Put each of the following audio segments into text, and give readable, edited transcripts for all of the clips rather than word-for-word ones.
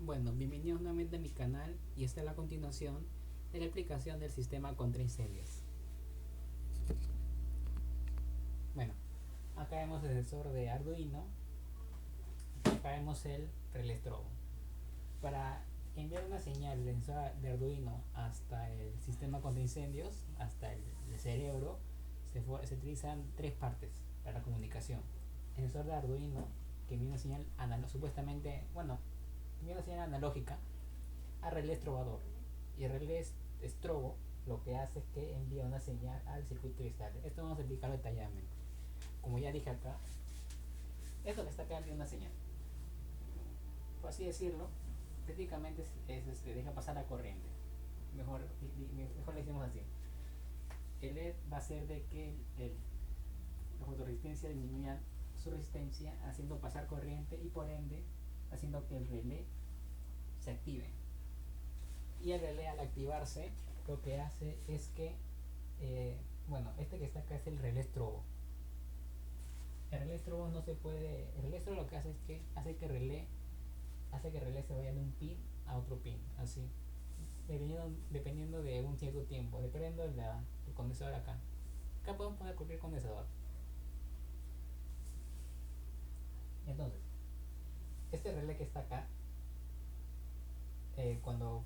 Bueno, bienvenidos nuevamente a mi canal y esta es la continuación de la explicación del sistema contra incendios. Bueno, acá vemos el sensor de Arduino, acá vemos el relé strobo. Para enviar una señal del sensor de Arduino hasta el sistema contra incendios, hasta el cerebro, se utilizan tres partes para la comunicación. El sensor de Arduino, que envía una señal supuestamente, envía una señal analógica a relé estrobador, y el relé estrobo lo que hace es que envía una señal al circuito cristal. Esto vamos a explicarlo detalladamente. Como ya dije acá, esto que está acá envía una señal, por así decirlo, prácticamente deja pasar la corriente. Mejor le decimos así. El LED va a hacer de que la fotoresistencia disminuya su resistencia, haciendo pasar corriente y por ende haciendo que el relé se active. Y el relé, al activarse, lo que hace es que este que está acá es el relé strobo. El relé strobo no se puede. El relé strobo lo que hace es que hace que el relé se vaya de un pin a otro pin, así, dependiendo de un cierto tiempo, dependiendo del condensador acá. Acá podemos poner cualquier condensador. Entonces, este relé que está acá, cuando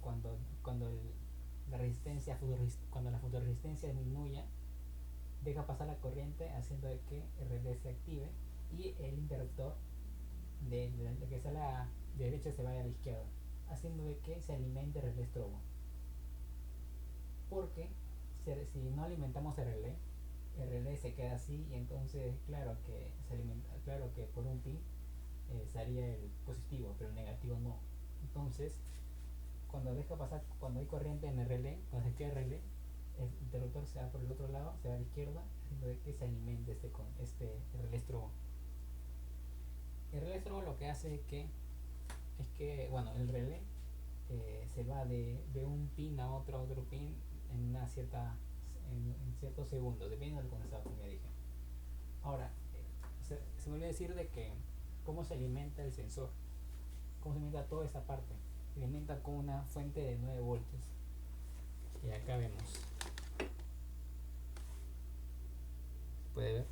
la fotoresistencia disminuya, deja pasar la corriente, haciendo de que el relé se active y el interruptor de que está a la derecha se vaya a la izquierda, haciendo de que se alimente el relé strobo. Porque si no alimentamos el relé se queda así, y entonces claro que por un pin sería el positivo, pero el negativo no. Entonces, cuando hay corriente en el relé, cuando se queda el relé, el interruptor se va por el otro lado, se va a la izquierda, haciendo de que se alimente el relé strobo. El relé strobo lo que hace es que el relé se va de un pin a otro pin en ciertos segundos, dependiendo del condensador, como ya dije. Ahora, se me olvidó decir de que cómo se alimenta el sensor, cómo se alimenta toda esta parte. Se alimenta con una fuente de 9 voltios. Y acá vemos, puede ver.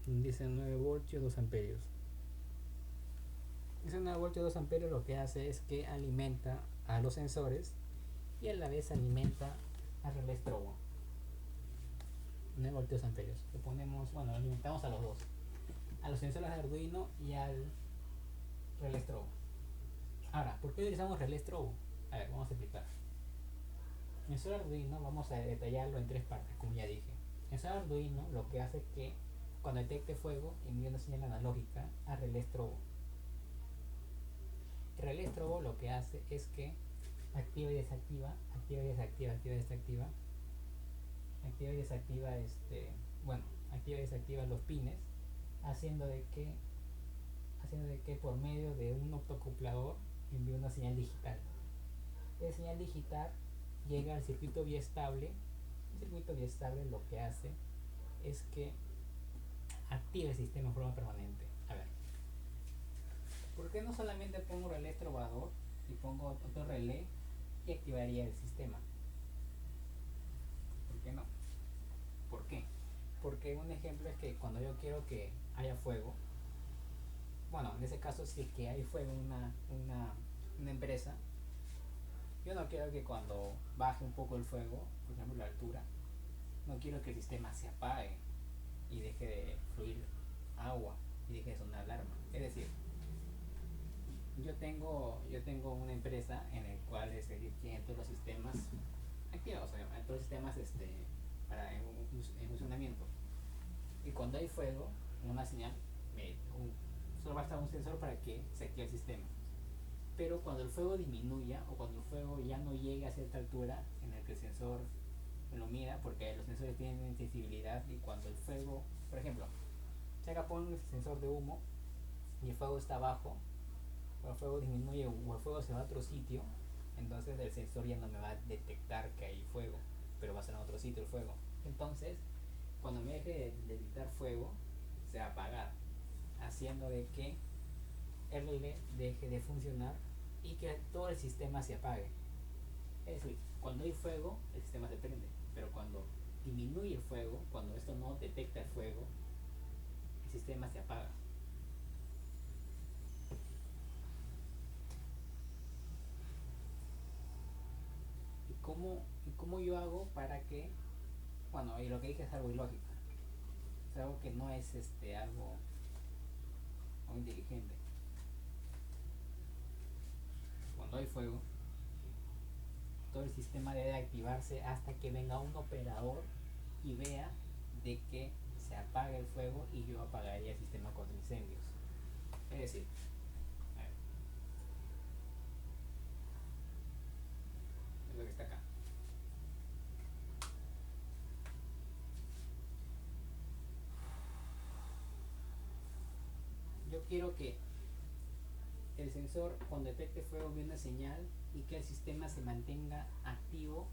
Dice 9 voltios 2 amperios. Ese 9 voltios 2 amperios lo que hace es que alimenta a los sensores y a la vez alimenta al relé strobo. 9 voltios 2 amperios. Lo alimentamos a los dos, a los sensores de Arduino y al relé strobo. Ahora, ¿por qué utilizamos relé strobo? A ver, vamos a explicar. En el Arduino vamos a detallarlo en tres partes, como ya dije. En el Arduino lo que hace es que cuando detecte fuego envía una señal analógica al relé strobo. El relé strobo lo que hace es que activa y desactiva, activa y desactiva, activa y desactiva, activa y desactiva activa y desactiva los pines, haciendo de que por medio de un optocuplador envíe una señal digital. Esa señal digital llega al circuito biestable. El circuito biestable lo que hace es que active el sistema de forma permanente. A ver, ¿por qué no solamente pongo relé estrobador y pongo otro relé y activaría el sistema? ¿Por qué no? ¿Por qué? Porque un ejemplo es que cuando yo quiero que haya fuego, en ese caso, si es que hay fuego en una empresa, yo no quiero que cuando baje un poco el fuego, por ejemplo la altura, no quiero que el sistema se apague y deje de fluir agua y deje de sonar alarma. Es decir, yo tengo una empresa en el cual tiene todos los sistemas activados, todos los sistemas en funcionamiento. Y cuando hay fuego, una señal, solo basta un sensor para que se active el sistema. Pero cuando el fuego disminuya o cuando el fuego ya no llegue a cierta altura en el que el sensor lo mida, porque los sensores tienen sensibilidad, y cuando el fuego, por ejemplo, si acá pongo el sensor de humo y el fuego está bajo, el fuego disminuye o el fuego se va a otro sitio, entonces el sensor ya no me va a detectar que hay fuego, pero va a ser en otro sitio el fuego. Entonces, cuando me deje de detectar fuego, se va a apagar, haciendo de que el relé deje de funcionar y que todo el sistema se apague. Es decir, cuando hay fuego, el sistema se prende, pero cuando disminuye el fuego, cuando esto no detecta el fuego, el sistema se apaga. ¿Y cómo yo hago para que, bueno, y lo que dije es algo ilógico, es algo que no es algo muy inteligente? Cuando hay fuego, todo el sistema debe activarse hasta que venga un operador y vea de que se apaga el fuego y yo apagaría el sistema contra incendios. Es decir, a ver, es lo que está acá. Yo quiero que el sensor cuando detecte fuego envíe una señal y que el sistema se mantenga activo,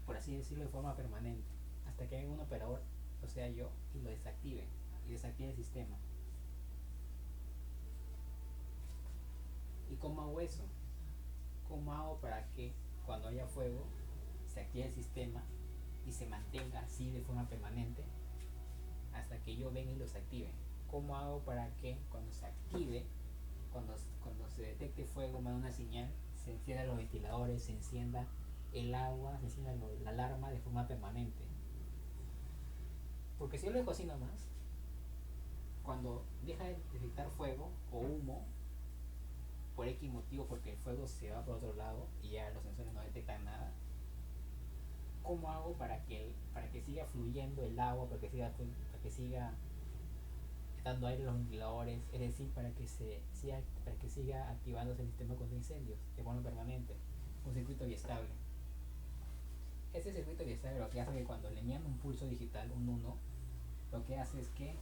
por así decirlo, de forma permanente, hasta que haya un operador, o sea yo, y lo desactive, y desactive el sistema. ¿Y cómo hago eso? ¿Cómo hago para que cuando haya fuego se active el sistema y se mantenga así de forma permanente hasta que yo venga y los active? ¿Cómo hago para que cuando se active, cuando se detecte fuego, me da una señal, se enciendan los ventiladores, se encienda el agua, se encienda la alarma de forma permanente? Porque si yo lo dejo así nomás, cuando deja de detectar fuego o humo, por X motivo, porque el fuego se va por otro lado y ya los sensores no detectan nada, ¿cómo hago para que siga fluyendo el agua, para que siga dando aire a los ventiladores? Es decir, para que siga activándose el sistema contra incendios de forma permanente, un circuito biestable. Ese circuito biestable lo que hace es que cuando le envían un pulso digital, un 1, lo que hace es que,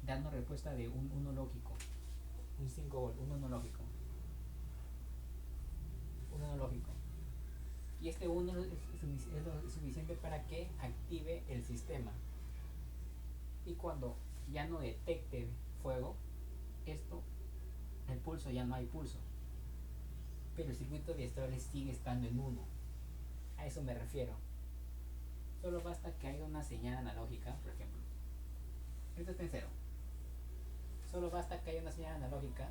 dando respuesta de un 1 lógico, un 5 volt, un 1 lógico, un 1 lógico, y este 1 es lo suficiente para que active el sistema. Y cuando ya no detecte fuego, esto, el pulso, ya no hay pulso, pero el circuito biestable sigue estando en 1. A eso me refiero. Solo basta que haya una señal analógica, por ejemplo, esto está en 0. Solo basta que haya una señal analógica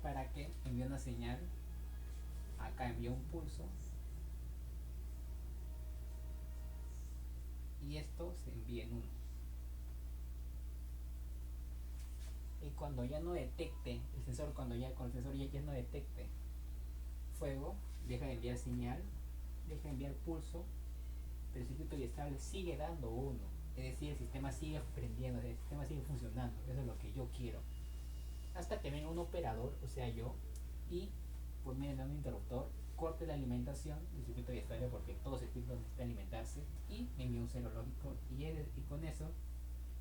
para que envíe una señal. Acá envió un pulso y esto se envía en 1. Y cuando ya no detecte el sensor, cuando el sensor ya no detecte fuego, deja de enviar señal, deja de enviar pulso, pero el circuito biestable sigue dando 1. Es decir, el sistema sigue prendiendo, el sistema sigue funcionando. Eso es lo que yo quiero. Hasta que venga un operador, o sea yo, y por medio de un interruptor corte la alimentación del circuito biestable, porque todo circuito necesita alimentarse, y me envía un cero lógico, y con eso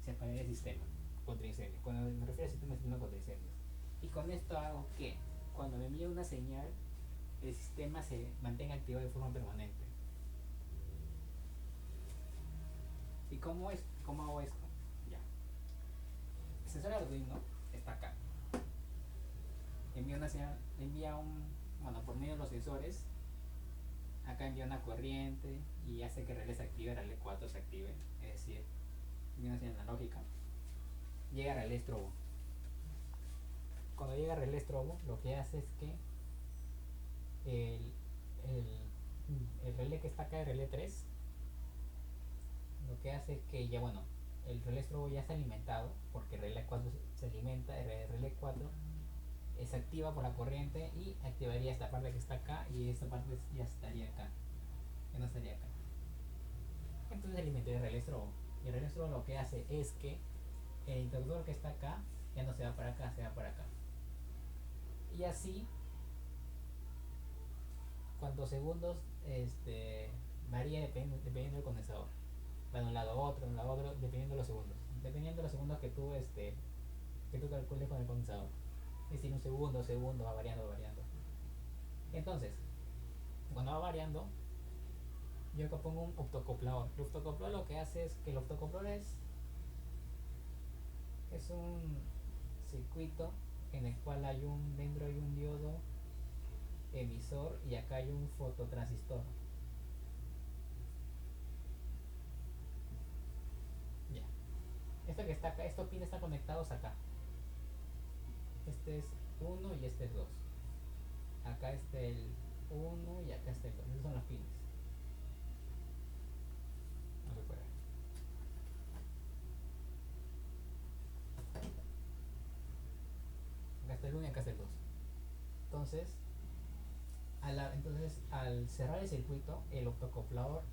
se apagaría el sistema contra incendios. Cuando me refiero al sistema contra incendios. Y con esto hago que cuando me envíe una señal, el sistema se mantenga activo de forma permanente. ¿Y cómo hago esto? Ya. El sensor Arduino está acá. Envía una señal, bueno, por medio de los sensores, acá envía una corriente y hace que el relé se active, el relé 4 se active, es decir, envía una señal analógica. Llega el relé estrobo. Cuando llega el relé estrobo, lo que hace es que el, el relé que está acá, el relé 3, lo que hace es que ya, bueno, el relé estrobo ya está alimentado, porque el relé 4 se alimenta, el relé 4 se activa por la corriente y activaría esta parte que está acá, y esta parte ya estaría acá, ya no estaría acá. Entonces alimentaría el relé estrobo, y el relé estrobo lo que hace es que el interruptor que está acá ya no se va para acá, se va para acá, y así cuántos segundos varía dependiendo del condensador, va de un lado a otro, dependiendo de los segundos. dependiendo de los segundos que tú calcules con el condensador. Es decir, un segundo, segundo, va variando, va variando. Entonces, cuando va variando, yo acá pongo un optocoplador. El optocoplador lo que hace es que el optocoplador es un circuito en el cual dentro hay un diodo emisor y acá hay un fototransistor. Ya. Esto que está acá, estos pines están conectados acá. Este es 1 y este es 2. Acá está el 1 y acá está el 2. Esos son los pines. No se puede ver. Acá está el 1 y acá está el 2. Entonces, al cerrar el circuito, el autoacoplador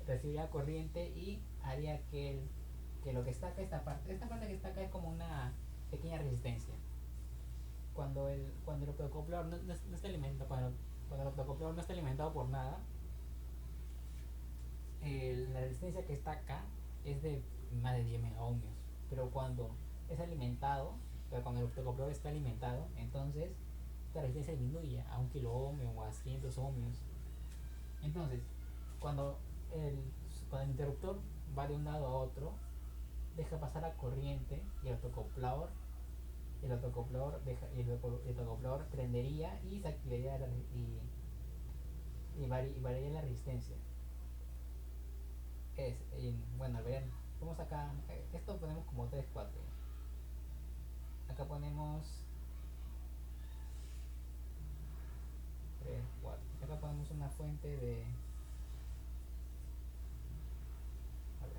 recibiría corriente y haría que lo que está acá, esta parte que está acá es como una pequeña resistencia. Cuando el autoacoplador no está alimentado, cuando el autoacoplador no está alimentado por nada, la resistencia que está acá es de más de 10 megaohmios. Pero cuando el autoacoplador está alimentado, entonces esta resistencia disminuye a 1 kilo-ohmio o a 500 ohmios. Entonces, cuando cuando el interruptor va de un lado a otro, deja pasar la corriente y el autoacoplador prendería y se activaría y variaría la resistencia. Bueno, al ver, vamos acá, esto ponemos como 3 4. Acá ponemos 3 4. Acá ponemos una fuente de, a ver,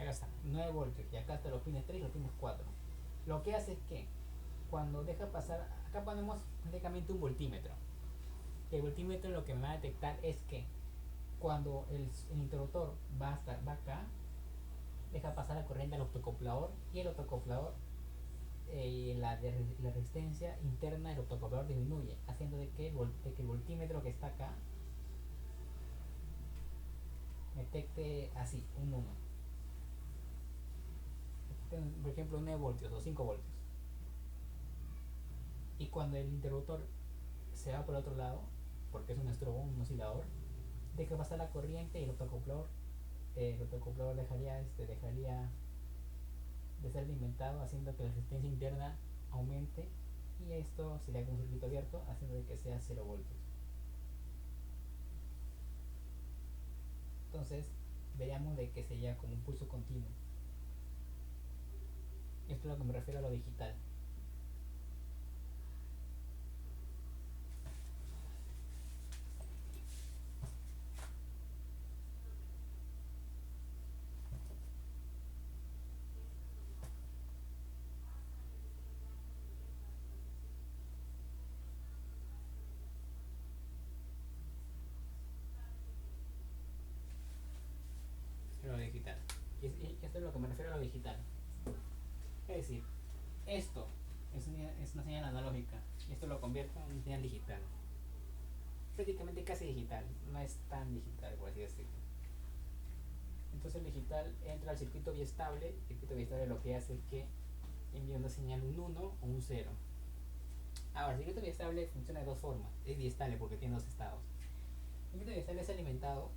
acá está, 9 voltios y acá están los pines 3 y los pines 4. Lo que hace es que cuando deja pasar, acá ponemos prácticamente un voltímetro. El voltímetro lo que me va a detectar es que cuando el interruptor va acá, deja pasar la corriente al autoacoplador y el autoacoplador, la resistencia interna del autoacoplador disminuye, haciendo de que el voltímetro que está acá detecte así, un 1. Por ejemplo, 9 voltios o 5 voltios. Y cuando el interruptor se va por el otro lado, porque es un estrobo, un oscilador, deja pasar la corriente y el autoacoplador dejaría de ser alimentado, haciendo que la resistencia interna aumente, y esto sería como un circuito abierto, haciendo de que sea 0 voltios. Entonces veríamos de que sería como un pulso continuo. Esto es lo que me refiero a lo digital. Lo digital. Y esto es lo que me refiero a lo digital. Es decir, esto es una señal analógica y esto lo convierte en una señal digital. Prácticamente casi digital, no es tan digital por así decirlo. Entonces el digital entra al circuito biestable. El circuito biestable lo que hace es que envía una señal un 1 o un 0. Ahora, el circuito biestable funciona de dos formas. Es biestable porque tiene dos estados. El circuito biestable es alimentado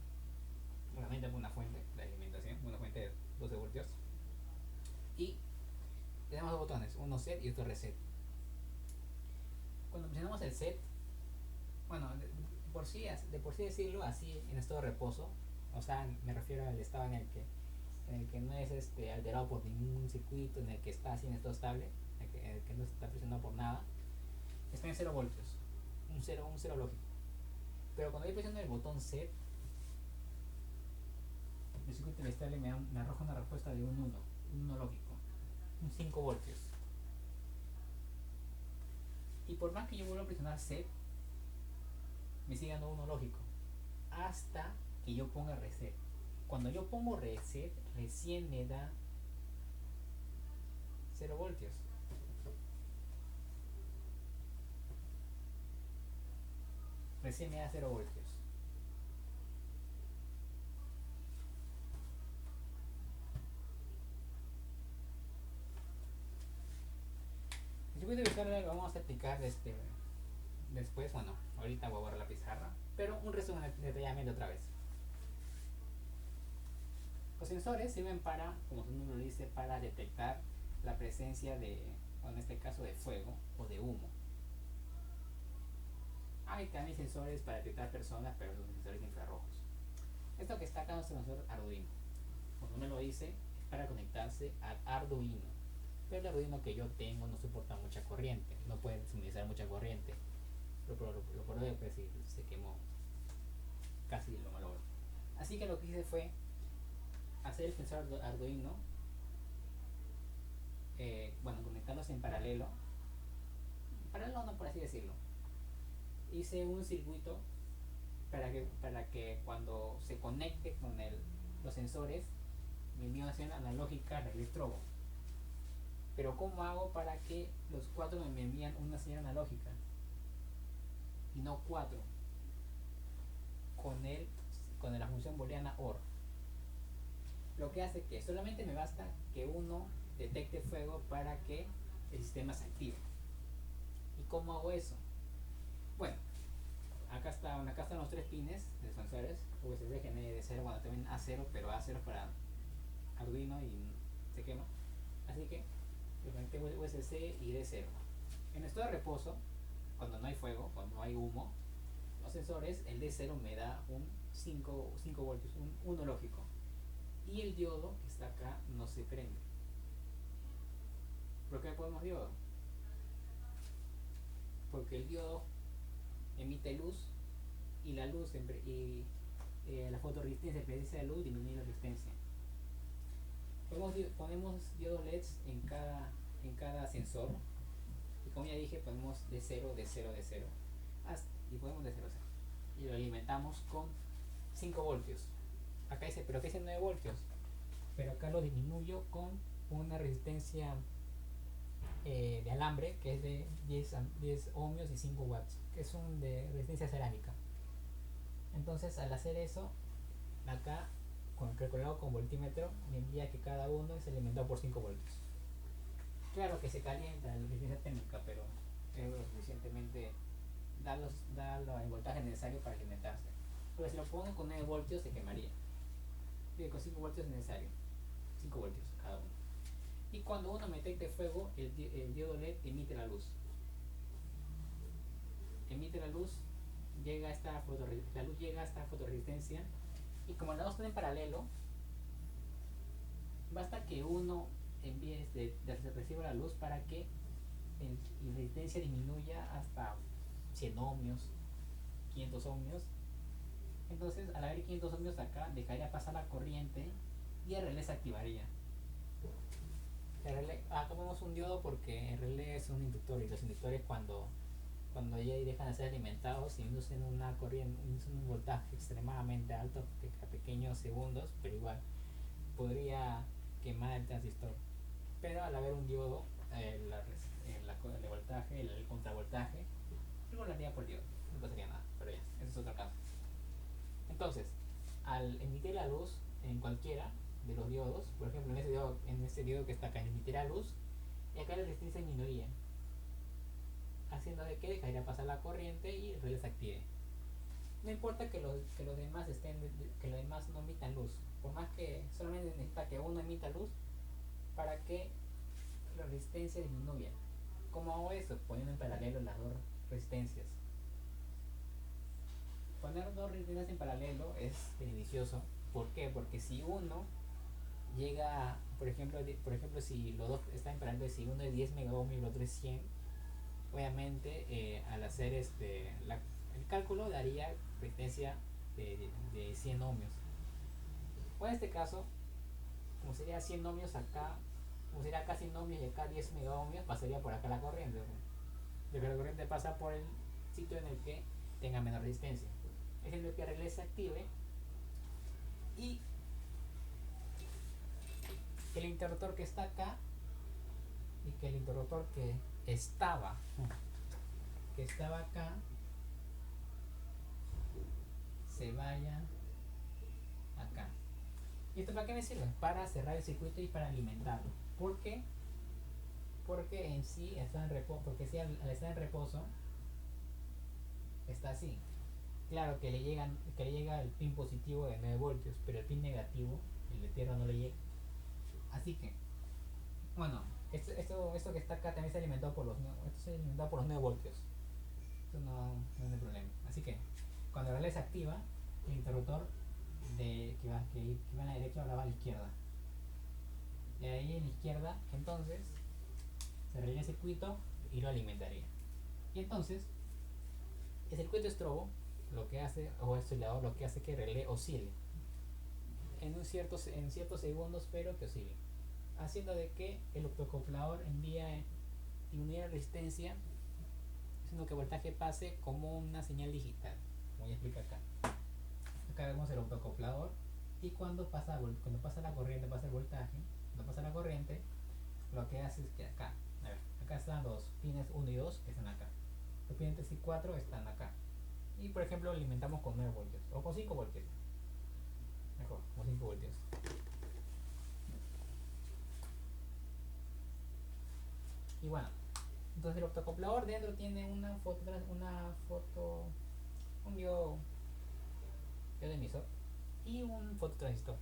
nuevamente por una fuente de alimentación, una fuente de 12 voltios. Y tenemos dos botones, uno set y otro reset. Cuando presionamos el set, bueno, de por sí decirlo así en estado de reposo, o sea, me refiero al estado en el que no es alterado por ningún circuito, en el que está así en estado estable, en el que no se está presionado por nada, está en 0 voltios, un cero lógico. Pero cuando yo presiono el botón set, el circuito estable me arroja una respuesta de un 1 lógico, un 5 voltios. Y por más que yo vuelva a presionar set, me sigue dando 1 lógico, hasta que yo ponga reset. Cuando yo pongo reset, recién me da 0 voltios. Recién me da 0 voltios. El circuito de descarga lo vamos a explicar después. Bueno, ahorita voy a borrar la pizarra, pero un resumen detalladamente otra vez. Los sensores sirven para, como su nombre lo dice, para detectar la presencia de, o en este caso, de fuego o de humo. Hay también sensores para detectar personas, pero son sensores infrarrojos. Esto que está acá es un sensor Arduino. Como me lo dice, es para conectarse al Arduino. Pero el Arduino que yo tengo no soporta mucha corriente, no puede suministrar mucha corriente. Lo probé, pues sí, se quemó, casi lo malogró. Así que lo que hice fue hacer el sensor Arduino, conectarlos en paralelo no, por así decirlo. Hice un circuito para que cuando se conecte con los sensores me envíe una señal analógica al electrodo. Pero ¿cómo hago para que los 4 me envían una señal analógica y no 4? Con la función booleana OR. Lo que hace que solamente me basta que uno detecte fuego para que el sistema se active. ¿Y cómo hago eso? Bueno, acá están los 3 pines de sensores USB, GND 0, bueno, también A0, pero A0 para Arduino y se quema. Así que lo conecté USB-C y D0. En estado de reposo, cuando no hay fuego, cuando no hay humo, los sensores, el D0 me da un 5 voltios, un 1 lógico. Y el diodo que está acá no se prende. ¿Por qué ponemos diodo? Porque el diodo emite luz y la luz la fotoresistencia, presencia de luz, disminuye la resistencia. Ponemos diodos LEDs en cada sensor. Y como ya dije, ponemos de 0, de 0, de 0. Y ponemos de 0 a 0. Y lo alimentamos con 5 voltios. Acá dice, pero acá dice 9 voltios. Pero acá lo disminuyo con una resistencia de alambre que es de 10 ohmios y 5 watts, que es de resistencia cerámica. Entonces, al hacer eso, acá calculado con voltímetro me envía que cada uno es alimentado por 5 voltios. Claro que se calienta la resistencia térmica, pero es lo suficientemente da el voltaje necesario para alimentarse. Pero si lo pongo con 9 voltios se quemaría. Y con 5 voltios es necesario. 5 voltios cada uno. Y cuando uno detecte fuego, el diodo LED emite la luz. Emite la luz, la luz llega a esta fotoresistencia. Y como las dos están en paralelo, basta que uno reciba la luz para que la resistencia disminuya hasta 100 ohmios, 500 ohmios. Entonces, al haber 500 ohmios acá, dejaría pasar la corriente y el relé se activaría. Acá vemos un diodo porque el relé es un inductor, y los inductores cuando ya dejan de ser alimentados inducen una corriente, un voltaje extremadamente alto a pequeños segundos, pero igual podría quemar el transistor. Pero al haber un diodo, el voltaje, el contravoltaje, regularía por diodo, no pasaría nada, pero ya, ese es otro caso. Entonces, al emitir la luz en cualquiera de los diodos, por ejemplo en este diodo que está acá, emitirá luz y acá la resistencia disminuiría, haciendo de que dejaría pasar la corriente y el relé se active. No importa que los demás no emitan luz, por más que solamente necesita que uno emita luz para que la resistencia disminuya. ¿Cómo hago eso? Poniendo en paralelo las dos resistencias. Poner dos resistencias en paralelo es beneficioso. ¿Por qué? Porque si uno llega, por ejemplo, si los dos están en paralelo, si uno es 10 megaohms y el otro es 100, obviamente al hacer el cálculo daría resistencia de 100 ohmios. O en este caso, como sería 100 ohmios acá, como sería acá 100 ohmios y acá 10 megaohmios, pasaría por acá la corriente. De que la corriente pasa por el sitio en el que tenga menor resistencia. haciendo que el relé se active y el interruptor que está acá y que el interruptor estaba que estaba acá se vaya acá. ¿Y esto para qué me sirve? Para cerrar el circuito y para alimentarlo. ¿Por qué? Porque en sí está en reposo, porque si al estar en reposo está así. Claro que le llega el pin positivo de 9 voltios, pero el pin negativo, el de tierra, no le llega. Así que, bueno, esto que está acá también está alimentado por esto se alimentado por los 9 voltios. Esto no es el problema. Así que, cuando el relé se activa, el interruptor que va a la derecha ahora va a la izquierda. Y ahí en la izquierda, entonces, cerraría el circuito y lo alimentaría. Y entonces, el circuito estrobo lo que hace, o el oscilador lo que hace que el relé oscile en ciertos segundos, pero que oscile, haciendo de que el optocoplador disminuye la resistencia, haciendo que el voltaje pase como una señal digital, como ya explica acá. Acá vemos el optocoplador y cuando pasa la corriente, pasa el voltaje, cuando pasa la corriente, lo que hace es que acá, a ver, acá están los pines 1 y 2 que están acá, los pines 3 y 4 están acá, y por ejemplo lo alimentamos con 9 voltios o con 5 voltios, mejor, con 5 voltios. Y bueno, entonces el optocoplador dentro tiene un diodo de emisor y un fototransistor,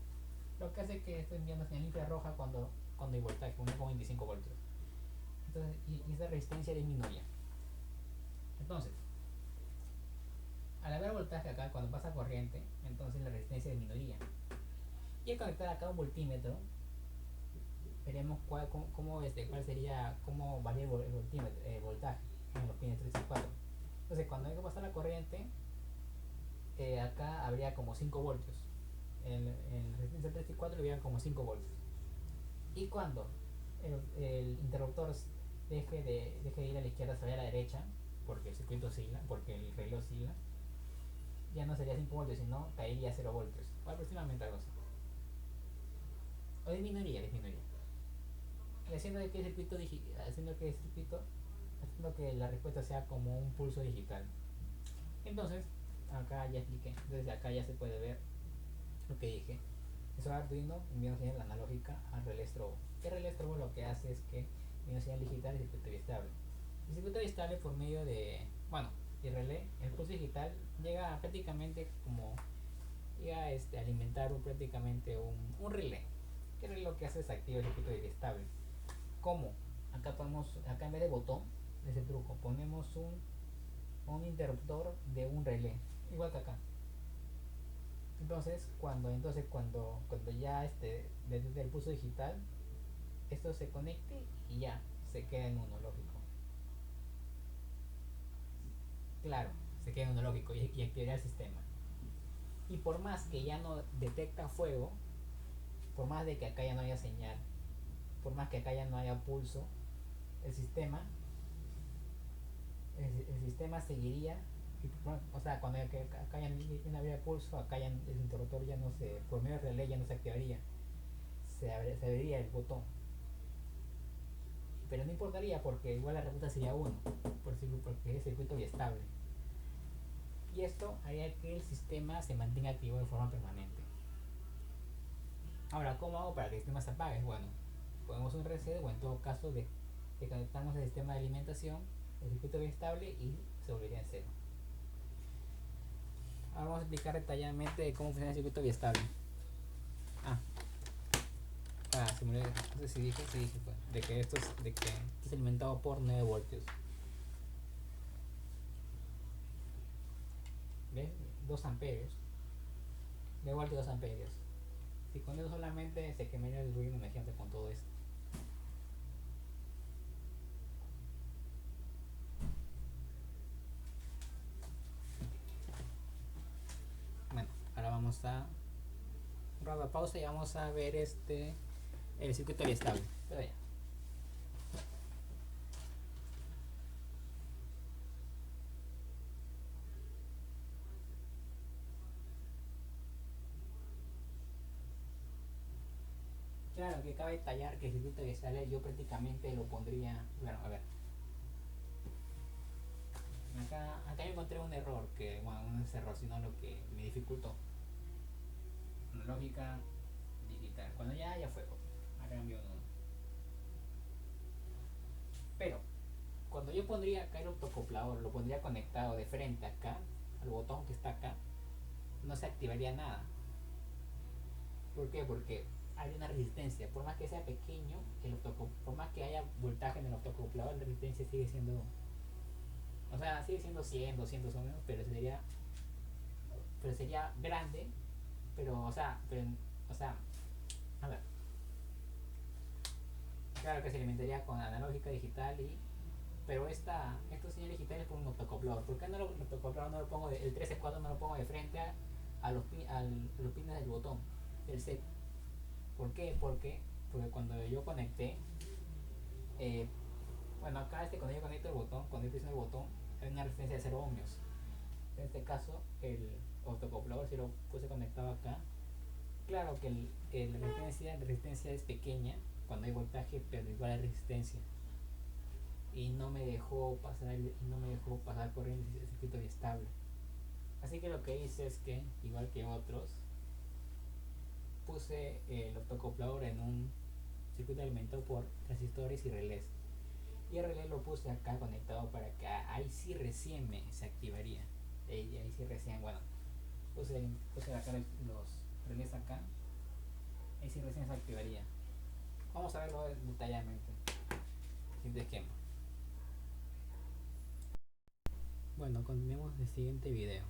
lo que hace que esté enviando señal infrarroja cuando hay voltaje, 1,25 voltios. Entonces, y esa resistencia disminuye. Entonces, al haber voltaje acá, cuando pasa corriente, entonces la resistencia disminuiría. Y al conectar acá un voltímetro, veremos cuál sería, cómo varía el voltaje en los pines 3 y 4. Entonces, cuando hay que pasar la corriente, acá habría como 5 voltios. En resistencia 3 y 4 habría como 5 voltios. Y cuando el interruptor deje de ir a la izquierda, se vaya a la derecha, porque el circuito oscila, porque el reloj oscila, ya no sería 5 voltios, sino caería a 0 voltios, o aproximadamente algo así. O disminuiría. Y haciendo que la respuesta sea como un pulso digital. Entonces, acá ya expliqué. Desde acá ya se puede ver lo que dije. Eso Arduino envía una señal analógica al relé estrobo. El relé estrobo lo que hace es que envía una señal digital y el circuito estable. El circuito estable por medio de, el relé, el pulso digital llega prácticamente como a alimentar prácticamente un relé. Que el relé lo que hace es activar el circuito estable. ¿Cómo? Acá en vez de botón, ese truco, ponemos un interruptor de un relé, igual que acá. Entonces cuando ya desde el pulso digital esto se conecte y ya se queda en uno, lógico. Claro, se queda en uno, lógico, y activará el sistema. Y por más que ya no detecta fuego, por más de que acá ya no haya señal, por más que acá ya no haya pulso, el sistema seguiría. O sea, cuando acá ya no habría pulso, acá ya el interruptor ya no se, por medio del relé ya no se activaría, se abriría el botón, pero no importaría porque igual la respuesta sería 1, porque es circuito biestable, y esto haría que el sistema se mantenga activo de forma permanente. Ahora, ¿cómo hago para que el sistema se apague? Bueno, ponemos un reset, o en todo caso conectamos el sistema de alimentación, el circuito biestable, y se volvería en cero. Ahora vamos a explicar detalladamente cómo funciona el circuito biestable. Se me olvidó, no sé si dije pues, de que esto es alimentado por 9 voltios. ¿Ves? 2 amperios. 9 voltios, 2 amperios. Si con eso solamente se quemaría el ruido, imagínate con todo esto. Bueno, ahora vamos a un rato de pausa y vamos a ver el circuito biestable. Pero ya. Claro, que cabe detallar que el circuito que sale yo prácticamente lo pondría, bueno, a ver, acá yo encontré un error, que bueno, no es error, sino lo que me dificultó. Lógica digital, cuando ya fue, acá cambio uno. Pero, cuando yo pondría acá el autocoplador, lo pondría conectado de frente acá, al botón que está acá, no se activaría nada. ¿Por qué? Porque hay una resistencia, por más que sea pequeño, por más que haya voltaje en el autocoplador, la resistencia sigue siendo, o sea, sigue siendo 100, 200 o menos, pero sería grande, pero, o sea, a ver, claro que se alimentaría con analógica digital pero estos señales digitales por un autocoplador. ¿Por qué no el autocoplador no lo pongo, el 13.4 no lo pongo de frente a los pines del botón, del set? ¿Por qué? Porque cuando yo conecté, eh, bueno, acá cuando yo conecto el botón, cuando yo presiono el botón, hay una resistencia de 0 ohmios. En este caso, el autocoplador, si lo puse conectado acá, claro que la resistencia es pequeña cuando hay voltaje, pero igual hay resistencia. Y no me dejó pasar corriente, el circuito es estable. Así que lo que hice es que, igual que otros, puse el autocoplador en un circuito alimentado por transistores y relés. Y el relé lo puse acá conectado para que ahí sí recién se activaría. Ahí sí recién, bueno, puse acá los relés acá, ahí sí recién se activaría. Vamos a verlo detalladamente, sin esquema. Bueno, continuemos el siguiente video.